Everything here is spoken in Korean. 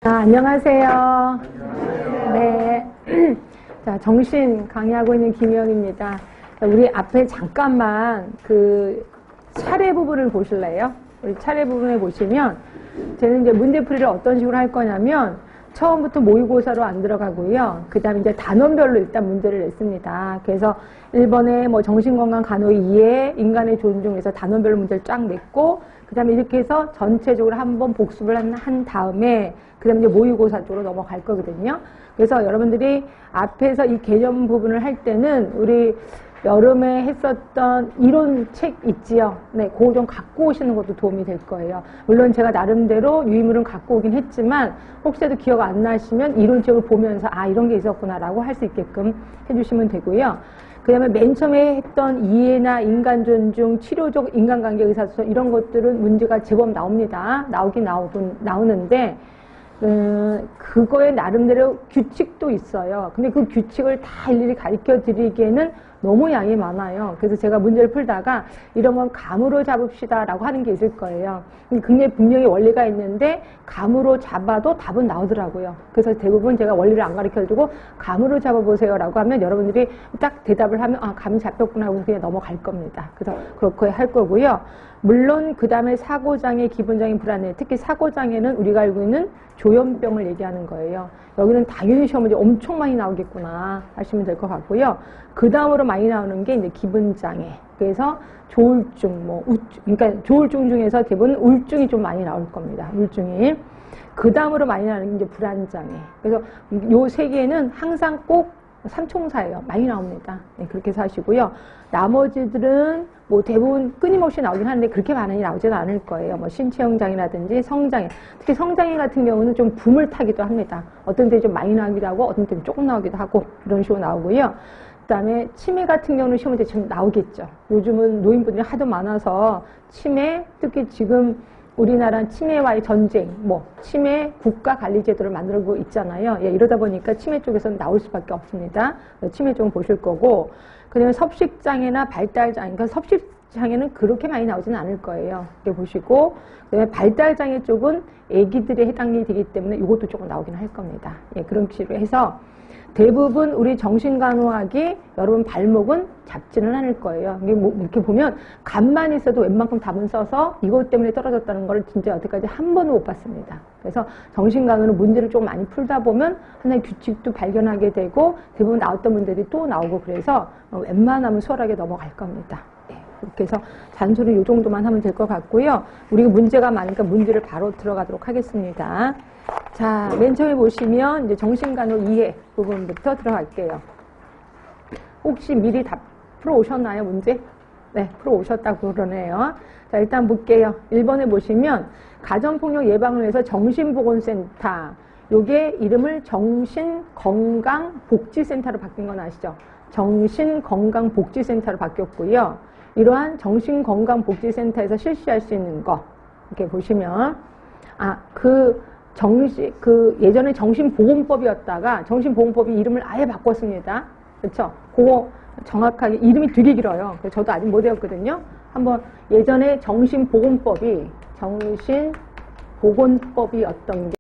안녕하세요. 네. 자, 정신 강의하고 있는 김영입니다. 우리 앞에 잠깐만 그 차례 부분을 보실래요? 우리 차례 부분을 보시면, 저는 이제 문제풀이를 어떤 식으로 할 거냐면, 처음부터 모의고사로 안 들어가고요. 그 다음에 이제 단원별로 일단 문제를 냈습니다. 그래서 1번에 뭐 정신건강 간호의 이해, 인간의 존중에서 단원별로 문제를 쫙 냈고, 그 다음에 이렇게 해서 전체적으로 한번 복습을 한 다음에, 그 다음에 이제 모의고사 쪽으로 넘어갈 거거든요. 그래서 여러분들이 앞에서 이 개념 부분을 할 때는 우리 여름에 했었던 이론 책 있지요. 네, 그거 좀 갖고 오시는 것도 도움이 될 거예요. 물론 제가 나름대로 유의물은 갖고 오긴 했지만 혹시라도 기억 안 나시면 이론책을 보면서 아, 이런 게 있었구나라고 할 수 있게끔 해주시면 되고요. 그 다음에 맨 처음에 했던 이해나 인간 존중, 치료적 인간관계 의사소통 이런 것들은 문제가 제법 나옵니다. 나오는데 그거에 나름대로 규칙도 있어요. 근데 그 규칙을 다 일일이 가르쳐 드리기에는 너무 양이 많아요. 그래서 제가 문제를 풀다가 이런 건 감으로 잡읍시다 라고 하는 게 있을 거예요. 굉장히 분명히 원리가 있는데 감으로 잡아도 답은 나오더라고요. 그래서 대부분 제가 원리를 안 가르쳐 주고 감으로 잡아보세요 라고 하면 여러분들이 딱 대답을 하면 아, 감이 잡혔구나 하고 그냥 넘어갈 겁니다. 그래서 그렇게 할 거고요. 물론 그 다음에 사고장애, 기본장애, 불안해, 특히 사고장애는 우리가 알고 있는 조현병을 얘기하는 거예요. 여기는 당연히 시험 문제 엄청 많이 나오겠구나 하시면 될 것 같고요. 그 다음으로 많이 나오는 게 이제 기분장애. 그래서 조울증, 뭐 우증, 그러니까 조울증 중에서 대부분 울증이 좀 많이 나올 겁니다. 울증이. 그 다음으로 많이 나오는 게 이제 불안장애. 그래서 요 세 개는 항상 꼭 삼총사예요. 많이 나옵니다. 네, 그렇게 해서 하시고요. 나머지들은 뭐 대부분 끊임없이 나오긴 하는데 그렇게 많이 나오지는 않을 거예요. 뭐 신체형장애라든지 성장애. 특히 성장애 같은 경우는 좀 붐을 타기도 합니다. 어떤 때 좀 많이 나오기도 하고 어떤 때는 조금 나오기도 하고 이런 식으로 나오고요. 그 다음에 치매 같은 경우는 시험 문제 지금 나오겠죠. 요즘은 노인분들이 하도 많아서 치매, 특히 지금 우리나라 치매와의 전쟁, 뭐 치매 국가관리제도를 만들고 있잖아요. 예, 이러다 보니까 치매 쪽에서는 나올 수밖에 없습니다. 치매 쪽은 보실 거고, 그다음에 섭식장애나 발달장애, 그러니까 섭식장애는 그렇게 많이 나오지는 않을 거예요. 이렇게 보시고, 그다음에 발달장애 쪽은 아기들에 해당이 되기 때문에 이것도 조금 나오긴 할 겁니다. 예, 그런 식으로 해서 대부분 우리 정신간호학이 여러분 발목은 잡지는 않을 거예요. 이게 뭐 이렇게 보면 감만 있어도 웬만큼 답은 써서 이것 때문에 떨어졌다는 걸 진짜 여태까지 한 번도 못 봤습니다. 그래서 정신간호는 문제를 조금 많이 풀다 보면 하나의 규칙도 발견하게 되고 대부분 나왔던 문제들이 또 나오고 그래서 웬만하면 수월하게 넘어갈 겁니다. 그렇게 해서 잔소리 이 정도만 하면 될 것 같고요. 우리가 문제가 많으니까 문제를 바로 들어가도록 하겠습니다. 자, 맨 처음에 보시면 이제 정신간호 이해 부분부터 들어갈게요. 혹시 미리 다 풀어 오셨나요, 문제? 네, 풀어 오셨다고 그러네요. 자, 일단 볼게요. 1번에 보시면 가정폭력 예방을 위해서 정신보건센터, 요게 이름을 정신건강복지센터로 바뀐 건 아시죠? 정신건강복지센터로 바뀌었고요. 이러한 정신건강복지센터에서 실시할 수 있는 거 이렇게 보시면 예전에 정신보건법이었다가 정신보건법이 이름을 아예 바꿨습니다. 그렇죠? 그거 정확하게 이름이 되게 길어요. 그래서 저도 아직 못 외웠거든요. 한번 예전에 정신보건법이었던 게